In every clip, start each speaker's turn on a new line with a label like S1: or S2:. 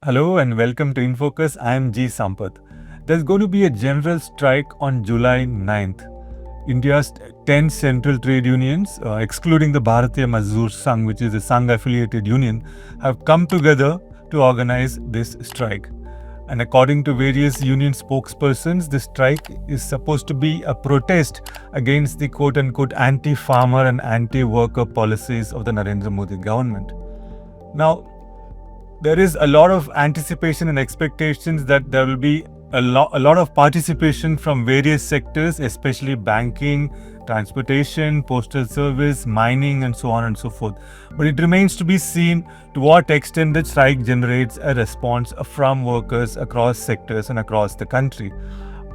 S1: Hello and welcome to InFocus. I am G. Sampath. There's going to be a general strike on July 9th. India's 10 central trade unions, excluding the Bharatiya Mazdoor Sangh, which is a Sangh affiliated union, have come together to organize this strike. And according to various union spokespersons, the strike is supposed to be a protest against the quote unquote anti farmer and anti worker policies of the Narendra Modi government. Now, there is a lot of anticipation and expectations that there will be a lot of participation from various sectors, especially banking, transportation, postal service, mining, and so on and so forth. But it remains to be seen to what extent the strike generates a response from workers across sectors and across the country.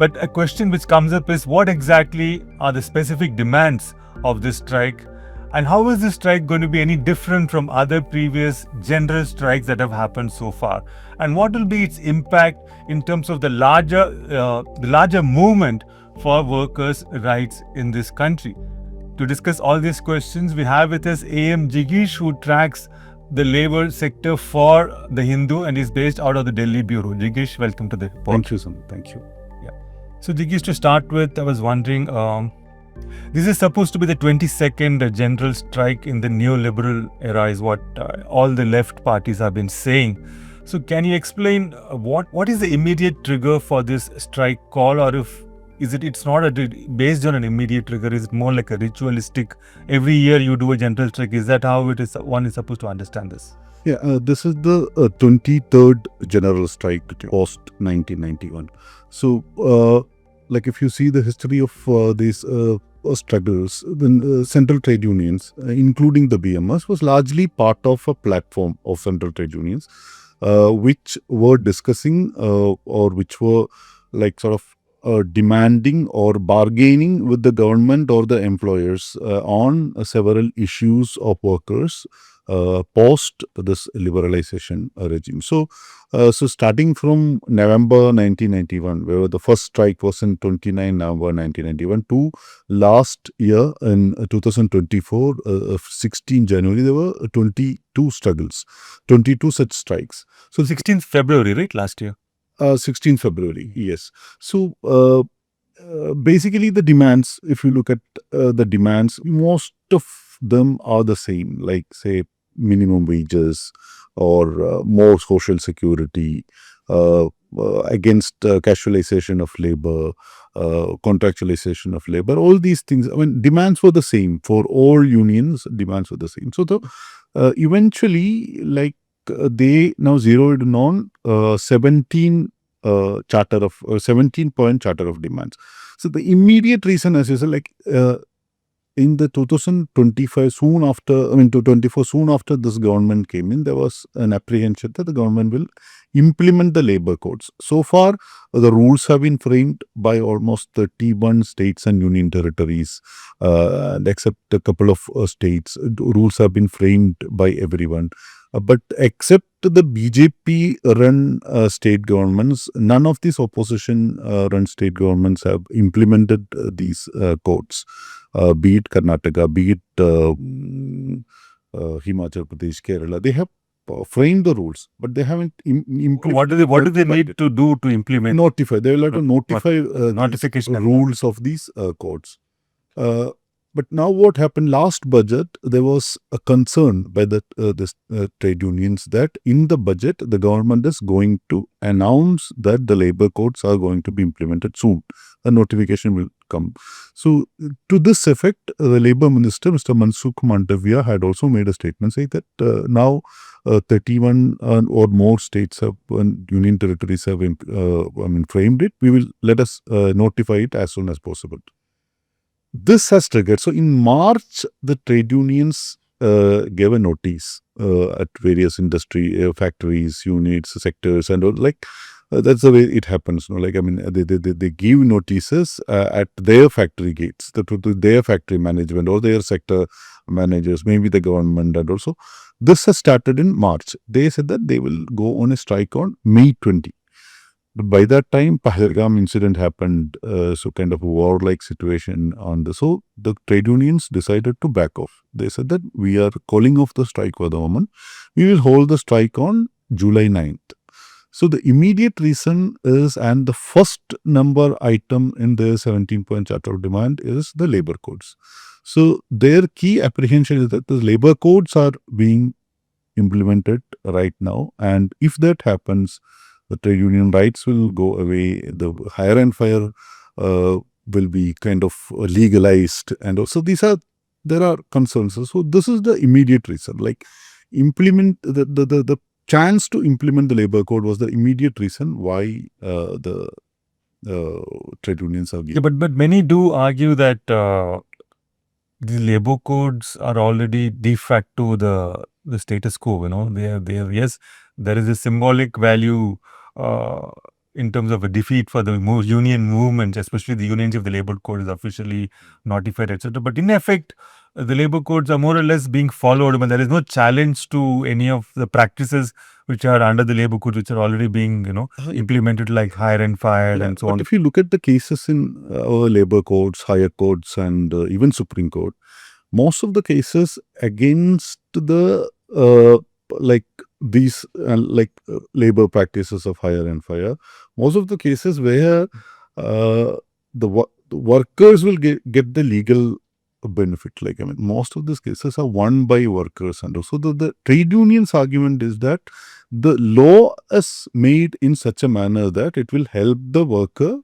S1: But a question which comes up is what exactly are the specific demands of this strike? And how is this strike going to be any different from other previous general strikes that have happened so far? And what will be its impact in terms of the larger movement for workers' rights in this country? To discuss all these questions, we have with us AM Jigeesh, who tracks the labor sector for The Hindu and is based out of the Delhi bureau. Jigeesh, welcome to the podcast.
S2: Thank you, Sam. Thank you.
S1: Yeah. So Jigeesh, to start with, I was wondering, this is supposed to be the 22nd general strike in the neoliberal era, is what all the left parties have been saying. So, can you explain what is the immediate trigger for this strike call, or if it's not based on an immediate trigger? Is it more like a ritualistic? Every year you do a general strike. Is that how it is? One is supposed to understand this.
S2: Yeah, this is the 23rd general strike post 1991. So, like if you see the history of these struggles, then central trade unions, including the BMS, was largely part of a platform of central trade unions, which were discussing or which were like sort of demanding or bargaining with the government or the employers on several issues of workers post this liberalization regime. So starting from November 1991, where the first strike was in 29 November 1991, to last year in 2024, 16 January, there were 22 struggles, 22 such strikes.
S1: So 16th February, right, last year?
S2: 16th February, yes. So basically the demands, if you look at the demands, most of them are the same, like say minimum wages or more social security, against casualization of labor, contractualization of labor, all these things. I mean, demands were the same for all unions, demands were the same. So eventually, like they now zeroed in on 17 17-point charter of demands. So the immediate reason, as you said, like in the 2025, soon after this government came in, there was an apprehension that the government will implement the labor codes. So far, the rules have been framed by almost 31 states and union territories, except a couple of states. Rules have been framed by everyone. But except the BJP-run state governments, none of these opposition-run state governments have implemented these codes. Be it Karnataka, be it Himachal Pradesh, Kerala, they have framed the rules, but they haven't implemented.
S1: What do they need to do to implement?
S2: Notify. They will have to notify
S1: notification
S2: rules of these codes. But now what happened last budget, there was a concern by the trade unions that in the budget, the government is going to announce that the labor codes are going to be implemented soon. A notification will come. So to this effect, the labor minister, Mr. Mansukh Mandavia, had also made a statement saying that now 31 or more states have, union territories have framed it. We will let us notify it as soon as possible. This has triggered. So in March, the trade unions gave a notice at various industry factories, units, sectors, and all. Like that's the way it happens. No? Like they give notices at their factory gates, to their factory management or their sector managers, maybe the government, and also this has started in March. They said that they will go on a strike on May 20. But by that time, Pahalgam incident happened, so kind of a war-like situation on the. So the trade unions decided to back off. They said that we are calling off the strike for the moment. We will hold the strike on July 9th. So the immediate reason is, and the first number item in the 17-point charter of demand is the labor codes. So their key apprehension is that the labor codes are being implemented right now, and if that happens, the trade union rights will go away. The hire and fire will be kind of legalized, and also there are concerns. So this is the immediate reason. Like implement the chance to implement the labor code was the immediate reason why the trade unions are given.
S1: Yeah, but many do argue that the labor codes are already de facto the status quo. They are yes, there is a symbolic value uh, in terms of a defeat for the union movement, especially the unions if the labor code is officially notified, etc. But in effect, the labor codes are more or less being followed, but there is no challenge to any of the practices which are under the labor code, which are already being implemented, like hire and fire and so
S2: But
S1: on.
S2: if you look at the cases in our labor codes, higher courts, and even Supreme Court, most of the cases against the like these labor practices of hire and fire, most of the cases where the workers will get the legal benefit. Like, I mean, most of these cases are won by workers, and also the trade unions argument is that the law is made in such a manner that it will help the worker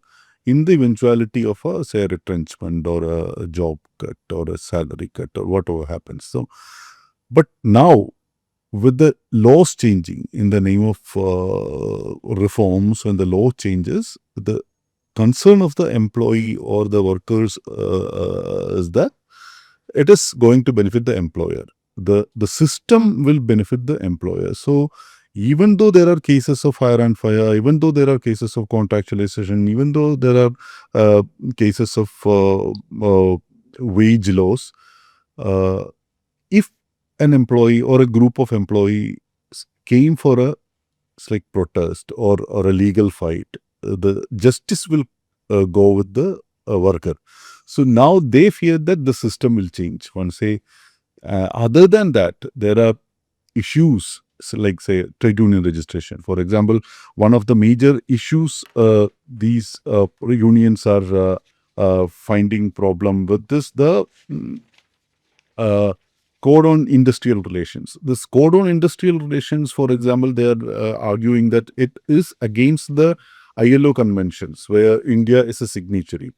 S2: in the eventuality of a, say, a retrenchment or a job cut or a salary cut or whatever happens. So, but now with the laws changing in the name of reforms, when the law changes, the concern of the employee or the workers is that it is going to benefit the employer. The system will benefit the employer. So even though there are cases of hire and fire, even though there are cases of contractualization, even though there are cases of wage laws, if an employee or a group of employees came for a protest or a legal fight, the justice will go with the worker. So now they fear that the system will change. One say, other than that, there are issues like, say, trade union registration. For example, one of the major issues these unions are finding problem with this, the code on industrial relations. This code on industrial relations, for example, they are arguing that it is against the ILO conventions where India is a signatory.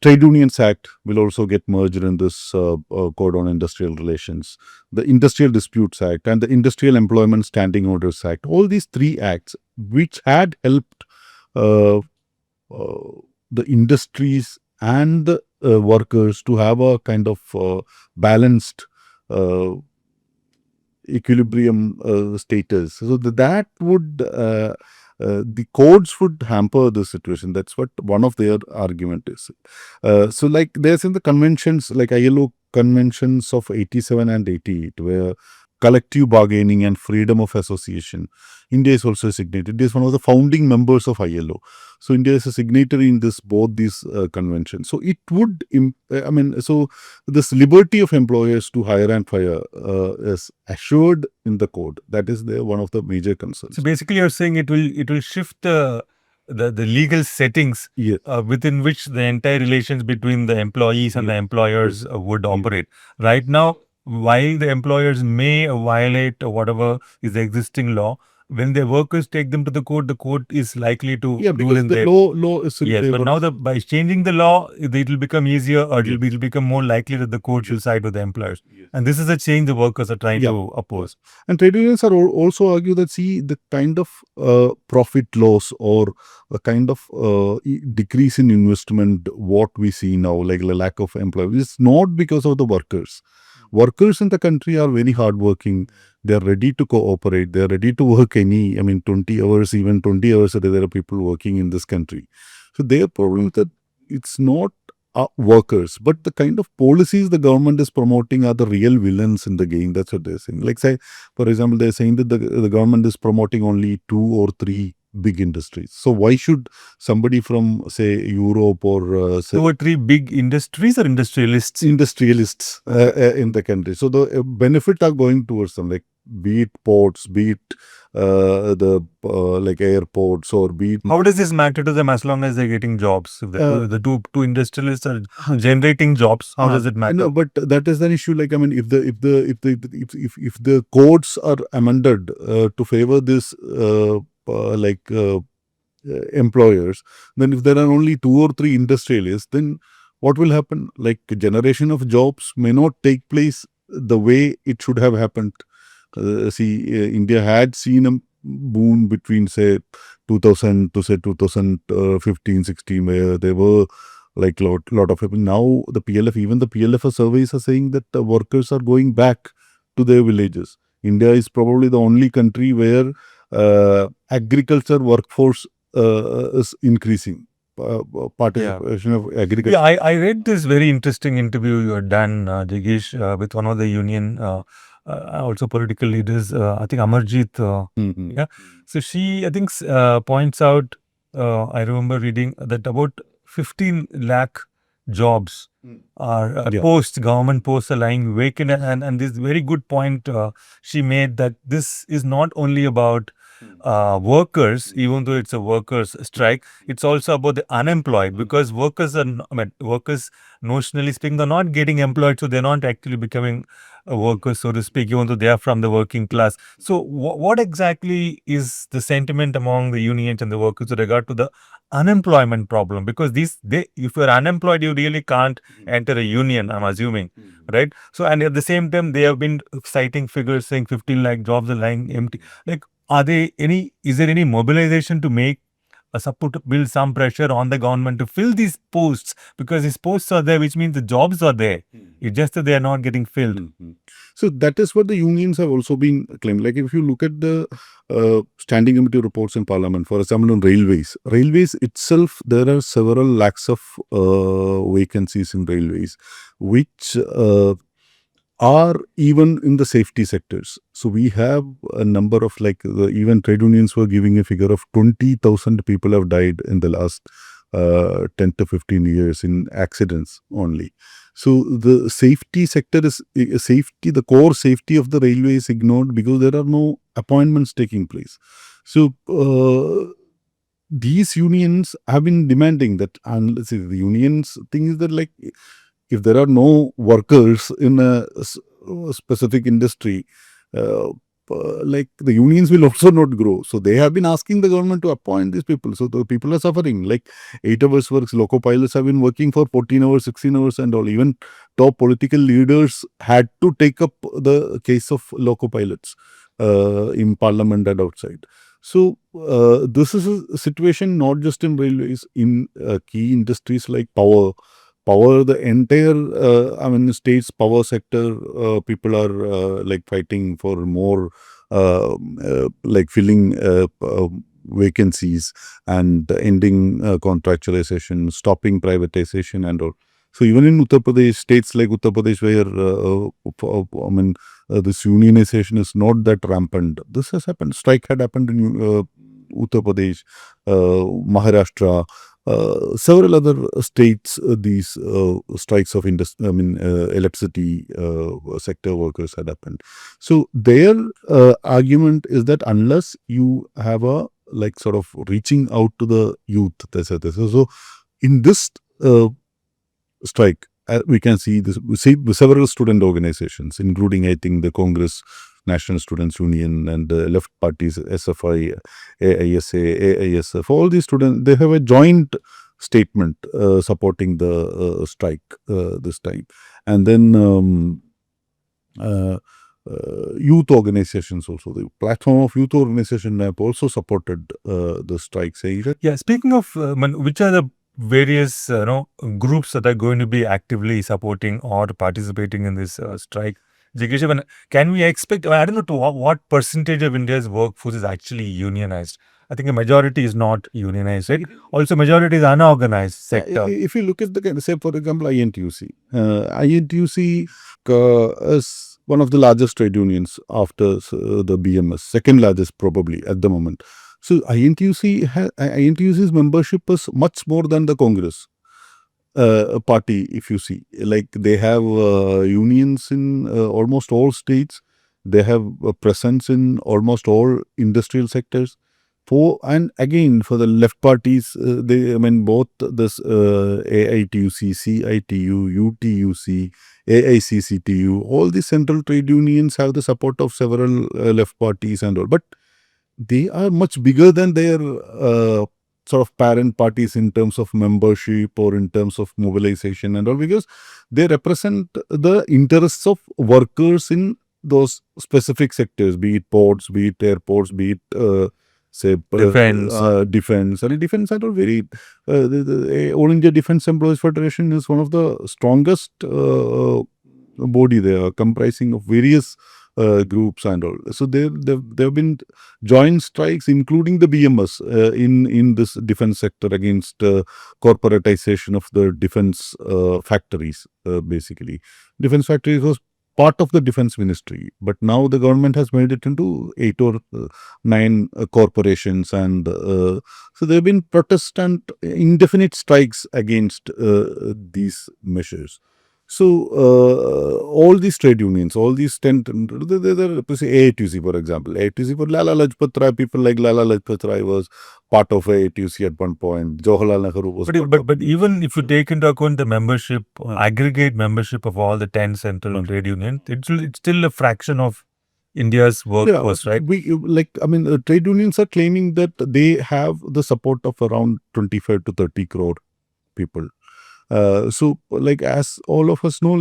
S2: Trade Unions Act will also get merged in this Code on Industrial Relations. The Industrial Disputes Act and the Industrial Employment Standing Orders Act. All these three acts which had helped the industries and the workers to have a kind of balanced equilibrium status. So that would the codes would hamper the situation. That's what one of their argument is. So like there's in the conventions, like ILO conventions of 87 and 88, where collective bargaining and freedom of association. India is also a signatory. India is one of the founding members of ILO. So India is a signatory in both these conventions. So it would, so this liberty of employers to hire and fire is assured in the code. That is one of the major concerns.
S1: So basically, you're saying it will shift the legal settings within which the entire relations between the employees and the employers would operate. Right now, while the employers may violate whatever is the existing law, when their workers take them to the court is likely to rule in their
S2: law is in
S1: yes.
S2: favor.
S1: But now by changing the law, it will become easier, or it will become more likely that the court will side with the employers. And this is a change the workers are trying to oppose.
S2: And trade unions are also argue that, see, the kind of profit loss or a kind of decrease in investment, what we see now, like the lack of employees, is not because of the workers. Workers in the country are very hardworking. They are ready to cooperate. They are ready to work 20 hours, even 20 hours a day. There are people working in this country. So their problem is that it's not workers, but the kind of policies the government is promoting are the real villains in the game. That's what they're saying. Like, say, for example, they're saying that the government is promoting only 2 or 3 big industries. So why should somebody from, say, Europe or
S1: 2 or 3 big industries or industrialists?
S2: Industrialists in the country. So the benefit are going towards them. Like be it ports, be it the like airports, or be it.
S1: How does this matter to them as long as they're getting jobs? If the two industrialists are generating jobs, how does it matter?
S2: No, but that is an issue. Like, I mean, if the codes are amended to favor this employers, then if there are only 2 or 3 industrialists, then what will happen? Like, generation of jobs may not take place the way it should have happened. India had seen a boom between, say, 2000 to, say, 2015, 16, where there were like lot of people. Now the PLF, even the PLF surveys are saying that the workers are going back to their villages. India is probably the only country where agriculture workforce is increasing. Participation of agriculture.
S1: Yeah, I read this very interesting interview you had done, Jigeesh, with one of the union, also political leaders, I think Amarjit. Yeah. So she, I think, points out, I remember reading that about 15 lakh jobs are posts, government posts are lying vacant. And this very good point she made, that this is not only about workers, even though it's a workers' strike, it's also about the unemployed, because workers are, workers, notionally speaking, are not getting employed, so they're not actually becoming workers, so to speak, even though they are from the working class. So, what exactly is the sentiment among the unions and the workers with regard to the unemployment problem? Because if you're unemployed, you really can't enter a union, I'm assuming, right? So, and at the same time, they have been citing figures saying 15 lakh jobs are lying empty. Like, is there any mobilization to make build some pressure on the government to fill these posts? Because these posts are there, which means the jobs are there. It's just that they are not getting filled.
S2: So that is what the unions have also been claimed. Like, if you look at the standing committee reports in Parliament, for example, on railways itself, there are several lakhs of vacancies in railways, which are even in the safety sectors. So we have a number of, even trade unions were giving a figure of 20,000 people have died in the last 10 to 15 years in accidents only. So the safety sector is the core safety of the railway is ignored because there are no appointments taking place. So these unions have been demanding that, and let's say the unions thing is that, like, if there are no workers in a specific industry, like, the unions will also not grow. So they have been asking the government to appoint these people. So the people are suffering. Like, 8 hours works, loco pilots have been working for 14 hours, 16 hours and all. Even top political leaders had to take up the case of loco pilots in Parliament and outside. So this is a situation not just in railways, in key industries like power, the entire state's power sector, people are fighting for more filling vacancies and ending contractualization, stopping privatization and all. So even in Uttar Pradesh, states like Uttar Pradesh, where this unionization is not that rampant, this has happened. Strike had happened in Uttar Pradesh, Maharashtra, several other states. These strikes of electricity sector workers had happened. So their argument is that unless you have a sort of reaching out to the youth, so in this strike, we can see this. We see several student organizations, including, I think, the Congress, National Students Union, and the left parties, SFI, AISA, AISF. All these students, they have a joint statement supporting the strike this time. And then youth organizations also. The platform of youth organization have also supported the strike.
S1: Yeah, speaking of which are the various groups that are going to be actively supporting or participating in this strike? Jigeesh, can we expect, I don't know, to what percentage of India's workforce is actually unionized? I think a majority is not unionized, right? Also, majority is unorganized sector.
S2: If you look at say, for example, INTUC. INTUC is one of the largest trade unions after the BMS, second largest probably at the moment. So INTUC's membership is much more than the Congress party, if you see. Like, they have unions in almost all states. They have a presence in almost all industrial sectors. And again, for the left parties, both this AITUC, CITU, UTUC, AICCTU, all the central trade unions have the support of several left parties and all. But they are much bigger than their sort of parent parties in terms of membership or in terms of mobilization and all, because they represent the interests of workers in those specific sectors, be it ports, be it airports, be it
S1: Defense.
S2: defense. And defense and all very the All India Defense Employees Federation is one of the strongest body there, comprising of various groups and all. So there have been joint strikes, including the BMS, in this defense sector against corporatization of the defense factories. Basically, defense factories was part of the defense ministry, but now the government has made it into 8 or 9 corporations, and so there have been protests and indefinite strikes against these measures. So all these trade unions, all these 10, say AITUC, for example, AITUC for Lala Lajpat Rai, people like Lala Lajpat Rai was part of AITUC at one point. Jawaharlal Nehru was.
S1: But even if you take into account the membership, aggregate membership of all the 10 central trade unions, it's still a fraction of India's workforce, right?
S2: Trade unions are claiming that they have the support of around 25 to 30 crore people. So, as all of us know,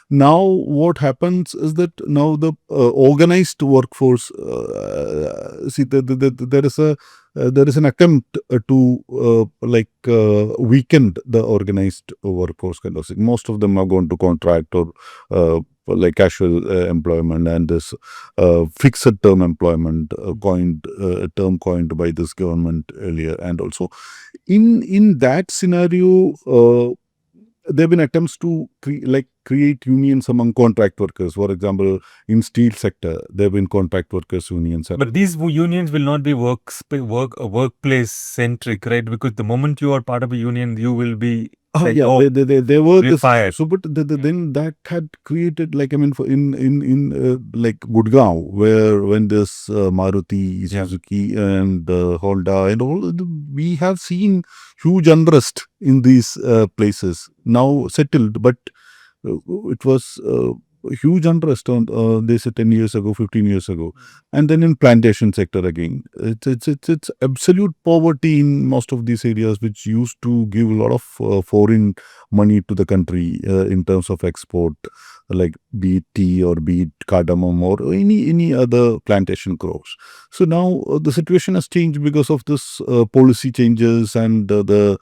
S2: now what happens is that now the organized workforce, there is an attempt to weaken the organized workforce kind of thing. Most of them are going to contract or casual employment, and this fixed term employment term coined by this government earlier. And also in that scenario, there have been attempts to create unions among contract workers. For example, in steel sector, there have been contract workers unions.
S1: But these unions will not be workplace centric, right? Because the moment you are part of a union, you will be
S2: they were this.
S1: fired.
S2: So, but then that had created in Gurgaon, where when this Maruti, Suzuki, and Honda and all, we have seen huge unrest in these places. Now settled, but it was huge unrest on they said 10 years ago, 15 years ago. And then in plantation sector again, it's absolute poverty in most of these areas, which used to give a lot of foreign money to the country in terms of export, like be it tea or be it cardamom or any other plantation crops. So now the situation has changed because of this policy changes and the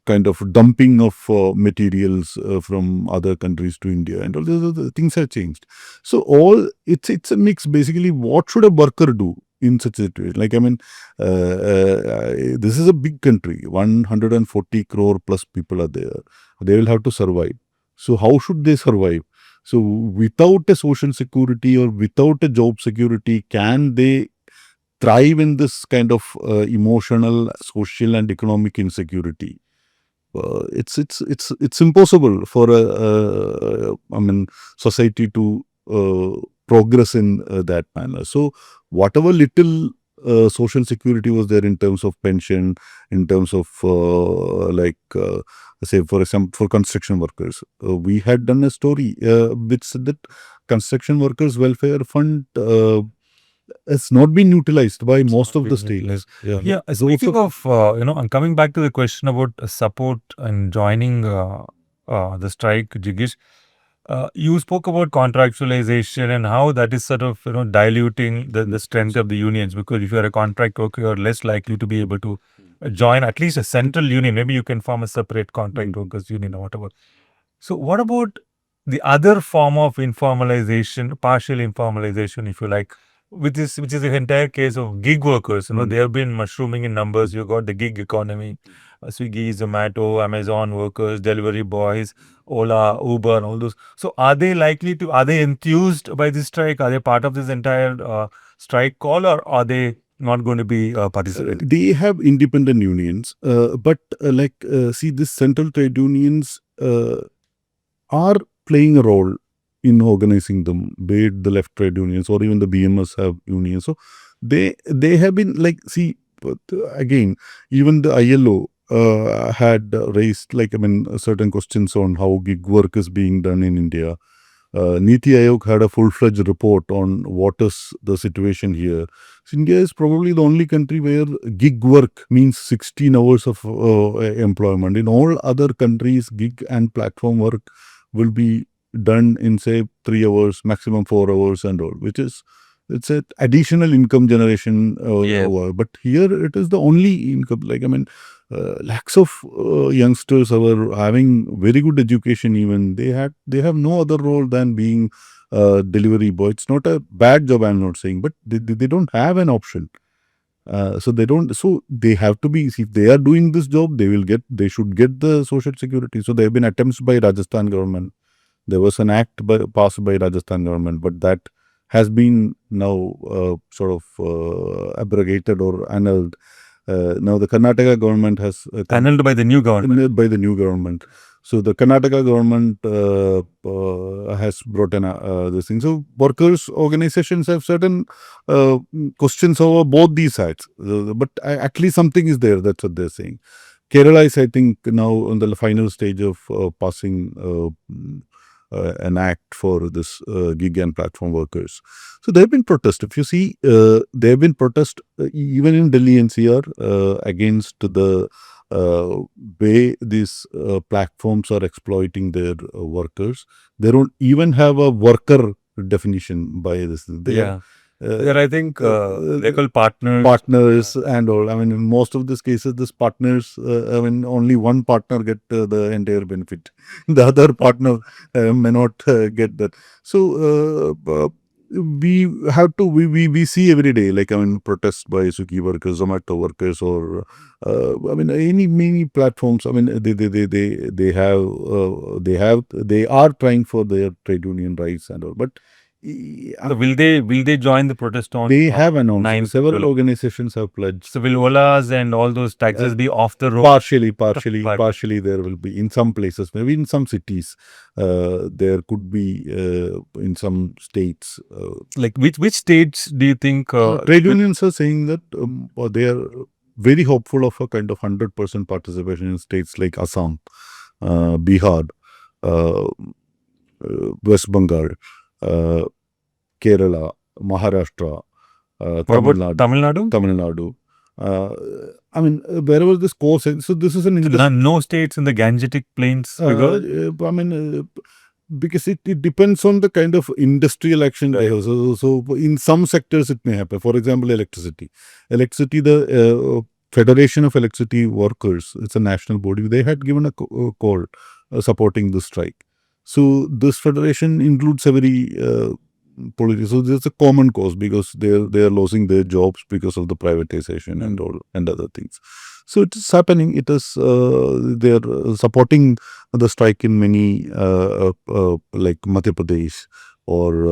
S2: kind of dumping of materials from other countries to India, and all the things have changed. So it's a mix. Basically, what should a worker do in such a situation? This is a big country. 140 crore plus people are there. They will have to survive. So how should they survive? So without a social security or without a job security, can they thrive in this kind of emotional, social, and economic insecurity? It's impossible for a society to progress in that manner. So whatever little social security was there in terms of pension, in terms of say for example for construction workers, we had done a story which said that construction workers welfare fund has not been utilized by most of the states.
S1: Yeah. Speaking of, I'm coming back to the question about support and joining the strike, Jigeesh. You spoke about contractualization and how that is sort of diluting the strength of the unions, because if you're a contract worker, you're less likely to be able to join at least a central union. Maybe you can form a separate contract workers union or whatever. So what about the other form of informalization, partial informalization, if you like, which is the entire case of gig workers? They have been mushrooming in numbers. You got the gig economy, Swiggy, Zomato, Amazon workers, delivery boys, Ola, Uber, and all those. So are they enthused by this strike? Are they part of this entire strike call, or are they not going to be participating?
S2: They have independent unions, but see, this central trade unions are playing a role in organizing them, be it the left trade unions or even the BMS have unions. So they have been like, see, but again, even the ILO had raised certain questions on how gig work is being done in India. Niti Aayog had a full-fledged report on what is the situation here. So India is probably the only country where gig work means 16 hours of employment. In all other countries, gig and platform work will be done in, say, 3 hours, maximum 4 hours and all, which is, it's an additional income generation. But here it is the only income. Lakhs of youngsters are having very good education. Even they have no other role than being delivery boy. It's not a bad job, I'm not saying, but they don't have an option. So they have to be, if they are doing this job, they should get the social security. So there have been attempts by Rajasthan government. There was an act passed by Rajasthan government, but that has been now abrogated or annulled. Now the Karnataka government has
S1: annulled by the new government.
S2: annulled by the new government. So the Karnataka government has brought in this thing. So workers' organizations have certain questions over both these sides. But at least something is there. That's what they're saying. Kerala is, I think, now on the final stage of passing an act for this gig and platform workers. So there have been protests. If you see, there have been protests even in Delhi NCR against the way these platforms are exploiting their workers. They don't even have a worker definition by this.
S1: They're, I think, they call
S2: partners and all. I mean, in most of these cases, these partners, only one partner get the entire benefit. The other partner may not get that. So we see every day, protests by Swiggy workers, Zomato workers, or many platforms. They are trying for their trade union rights and all, but.
S1: So will they join the protest on?
S2: They have announced. Several organizations have pledged.
S1: So will Olas and all those taxes be off the road?
S2: Partially there will be in some places, maybe in some cities. There could be in some states.
S1: Like which states do you think?
S2: Trade unions are saying that they are very hopeful of a kind of 100% participation in states like Assam, Bihar, West Bengal, Kerala, Maharashtra, Tamil Nadu. Wherever this course is, so this is
S1: no states in the Gangetic Plains.
S2: Because it depends on the kind of industrial action they have. So in some sectors it may happen. For example, electricity. The Federation of Electricity Workers, it's a national body. They had given a call supporting the strike. So this federation includes every political. So there's a common cause because they are losing their jobs because of the privatization and all and other things. So it is happening. It is they are supporting the strike in many like Madhya Pradesh or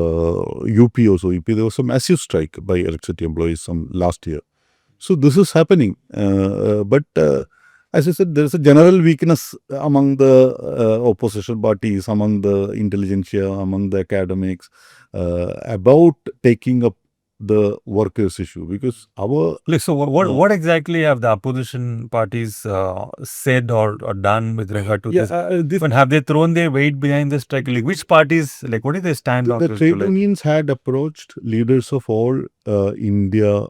S2: UP also. UP, there was a massive strike by electricity employees last year. So this is happening, but. As I said, there is a general weakness among the opposition parties, among the intelligentsia, among the academics about taking up the workers' issue because
S1: So what exactly have the opposition parties said or done with regard to this? And have they thrown their weight behind the strike? Like which parties? Like what is their stand on
S2: the
S1: this?
S2: trade unions had approached leaders of all India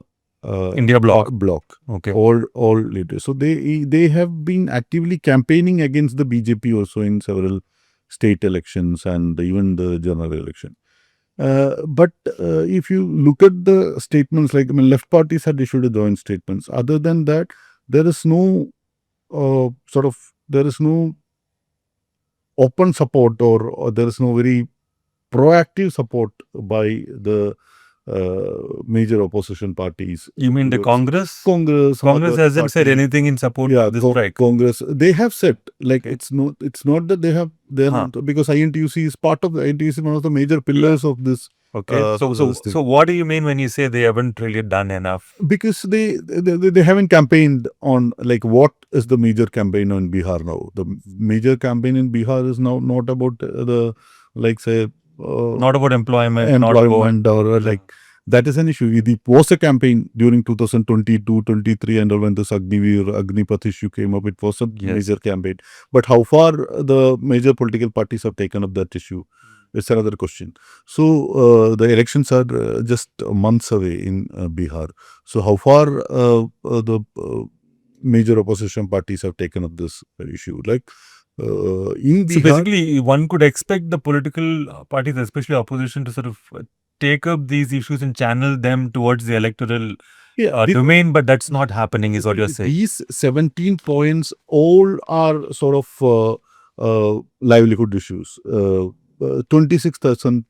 S2: bloc.
S1: Okay.
S2: All leaders. So they have been actively campaigning against the BJP also in several state elections and even the general election. But if you look at the statements, left parties had issued a joint statements. Other than that, there is no open support or there is no very proactive support by the major opposition parties.
S1: You mean the Congress?
S2: Congress
S1: hasn't said anything in support of this strike.
S2: Congress, they have said it's not that they're not, because INTUC is part of the INTUC, one of the major pillars of this.
S1: Okay. So what do you mean when you say they haven't really done enough?
S2: Because they haven't campaigned on what is the major campaign on Bihar now. The major campaign in Bihar is now not about say
S1: Not about employment, not about
S2: or like that is an issue. It was a campaign during 2022, 23 and all when this Agnipath issue came up. It was a major campaign. But how far the major political parties have taken up that issue, it's another question. So the elections are just months away in Bihar. So how far the major opposition parties have taken up this issue? Like in Bihar,
S1: so basically, one could expect the political parties, especially opposition, to sort of take up these issues and channel them towards the electoral domain, but that's not happening, is what you're saying.
S2: These 17 points all are sort of livelihood issues. 26%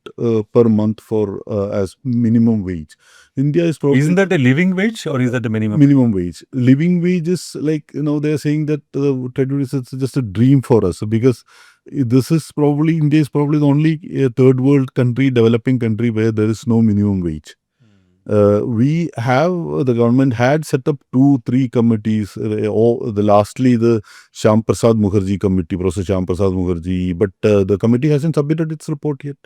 S2: per month for as minimum wage. India is probably...
S1: Isn't that a living wage or is that the minimum?
S2: Minimum wage. Living wage is like, they're saying that trade unions is just a dream for us because this is probably, India is probably the only third world country, developing country where there is no minimum wage. The government had set up 2-3 committees. Lastly, the Shyam Prasad Mukherjee committee, Professor Shyam Prasad Mukherjee, but the committee hasn't submitted its report yet.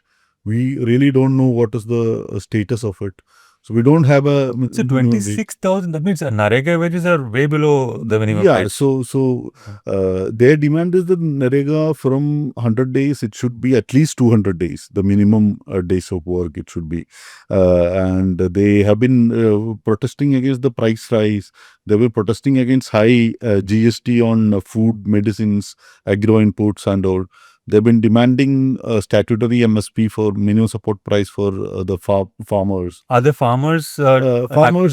S2: We really don't know what is the status of it. So we don't have a...
S1: So 26,000, that means Narega wages are way below the minimum wage.
S2: So their demand is that Narega from 100 days, it should be at least 200 days, the minimum days of work it should be. And they have been protesting against the price rise. They were protesting against high GST on food, medicines, agro inputs and all. They've been demanding statutory MSP for minimum support price for the farmers.
S1: Are the farmers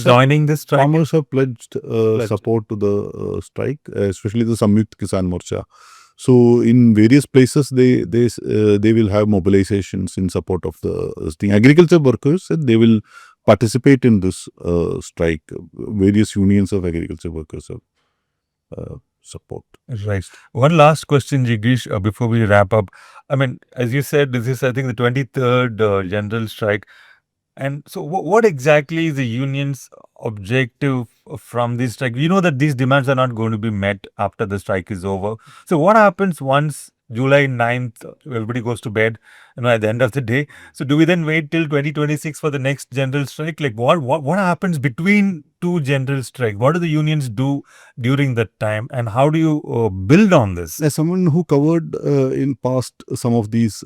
S1: joining this strike?
S2: Farmers have pledged support to the strike, especially the Samyukt Kisan Morcha. So in various places, they will have mobilizations in support of the thing. Agriculture workers said they will participate in this strike. Various unions of agriculture workers have support.
S1: Right. One last question, Jigeesh, before we wrap up. I mean, as you said, this is, I think, the 23rd general strike. And so what exactly is the union's objective from this strike? You know that these demands are not going to be met after the strike is over. So what happens once July 9th, everybody goes to bed, at the end of the day? So do we then wait till 2026 for the next general strike? Like what happens between two general strikes? What do the unions do during that time? And how do you build on this?
S2: As someone who covered in past some of these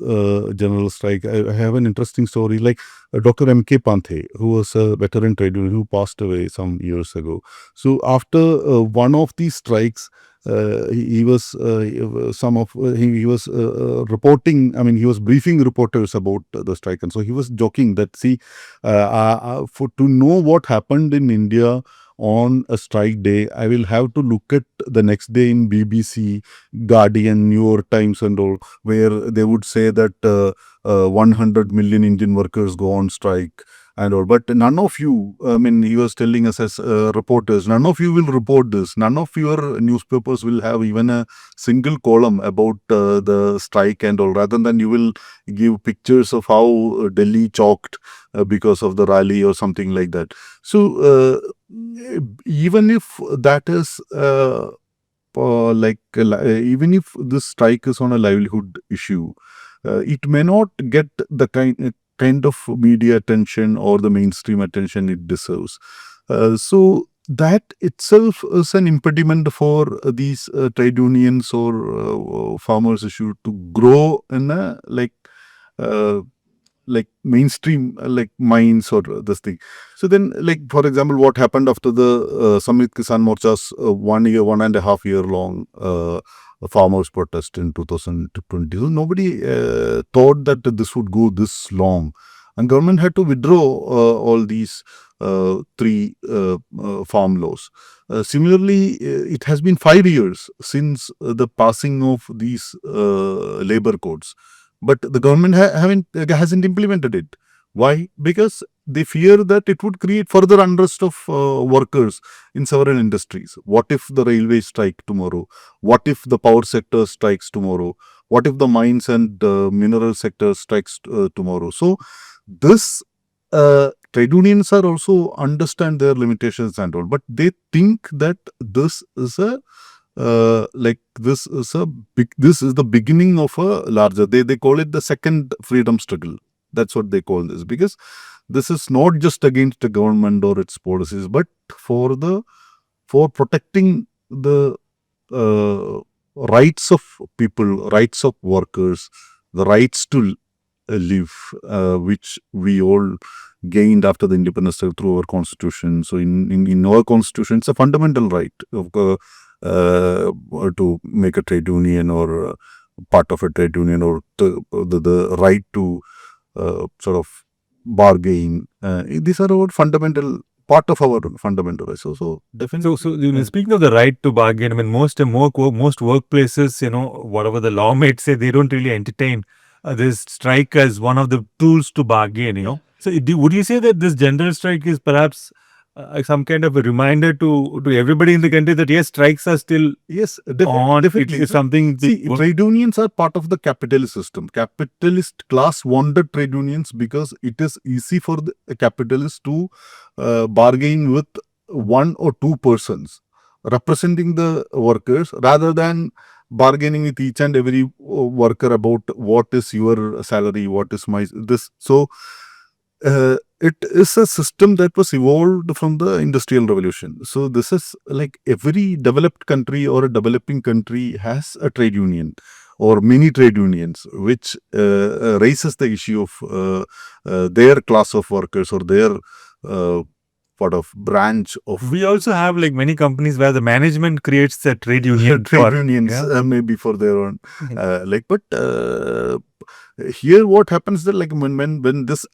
S2: general strike, I have an interesting story. Like Dr. M.K. Panthe, who was a veteran trade union who passed away some years ago. So after one of these strikes, he was reporting. I mean, he was briefing reporters about the strike, and so he was joking that to know what happened in India on a strike day, I will have to look at the next day in BBC, Guardian, New York Times, and all, where they would say that 100 million Indian workers go on strike and all. But none of you, I mean, he was telling us as reporters, none of you will report this. None of your newspapers will have even a single column about the strike and all. Rather than you will give pictures of how Delhi choked because of the rally or something like that. So even if that is even if this strike is on a livelihood issue, it may not get the kind of media attention or the mainstream attention it deserves. So that itself is an impediment for these trade unions or farmers issue to grow in a mainstream minds or this thing. So then, for example, what happened after the Samyukt Kisan Morcha's 1.5 year long farmers protest in 2020. So nobody thought that this would go this long, and government had to withdraw all these 3 farm laws. Similarly, it has been 5 years since the passing of these labor codes, but the government hasn't implemented it. Why? Because they fear that it would create further unrest of workers in several industries. What if the railway strike tomorrow? What if the power sector strikes tomorrow? What if the mines and mineral sector strikes tomorrow? So this trade unions are also understand their limitations and all, but they think that this is a like this is the beginning of a larger. They call it the second freedom struggle. That's what they call this, because this is not just against the government or its policies, but for protecting the rights of people, rights of workers, the rights to live, which we all gained after the independence through our constitution. So in our constitution, it's a fundamental right of, to make a trade union or part of a trade union, or the right to sort of bargain. These are our fundamental part of our fundamental rights. So definitely.
S1: So speaking of the right to bargain, I mean, most workplaces, whatever the law may say, they don't really entertain this strike as one of the tools to bargain. So would you say that this general strike is perhaps some kind of a reminder to everybody in the country that yes, strikes are still
S2: Yes,
S1: on?
S2: definitely.
S1: It's something.
S2: Trade unions are part of the capitalist system. Capitalist class wanted trade unions because it is easy for the capitalists to bargain with one or two persons representing the workers, rather than bargaining with each and every worker about what is your salary, what is my this. So it is a system that was evolved from the industrial revolution. So this is like every developed country or a developing country has a trade union or many trade unions, which raises the issue of their class of workers or their part of branch of.
S1: We also have like many companies where the management creates a trade union.
S2: Unions, maybe for their own. But here what happens that, like, when this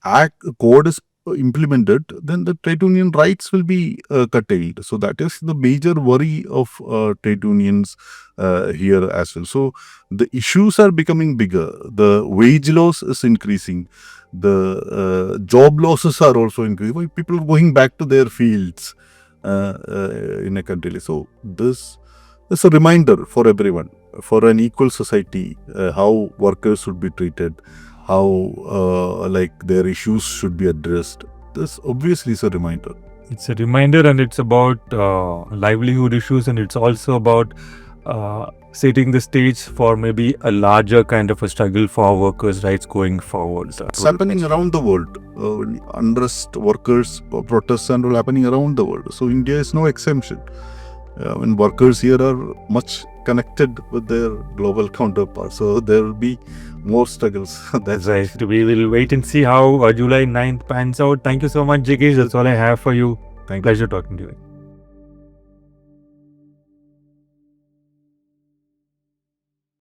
S2: code is implemented, then the trade union rights will be curtailed. So that is the major worry of trade unions here as well. So the issues are becoming bigger. The wage loss is increasing. The job losses are also increasing. People are going back to their fields in a country. So this is a reminder for everyone, for an equal society, how workers should be treated, how their issues should be addressed. This obviously is a reminder.
S1: It's a reminder, and it's about livelihood issues, and it's also about setting the stage for maybe a larger kind of a struggle for workers' rights going forward.
S2: It's happening around the world. Unrest, workers, protests and all happening around the world. So India is no exemption. When workers here are much connected with their global counterparts, so there will be more struggles.
S1: That's right. We will wait and see how July 9th pans out. Thank you so much, Jigeesh. That's all I have for you.
S2: Thank you.
S1: Pleasure talking to you.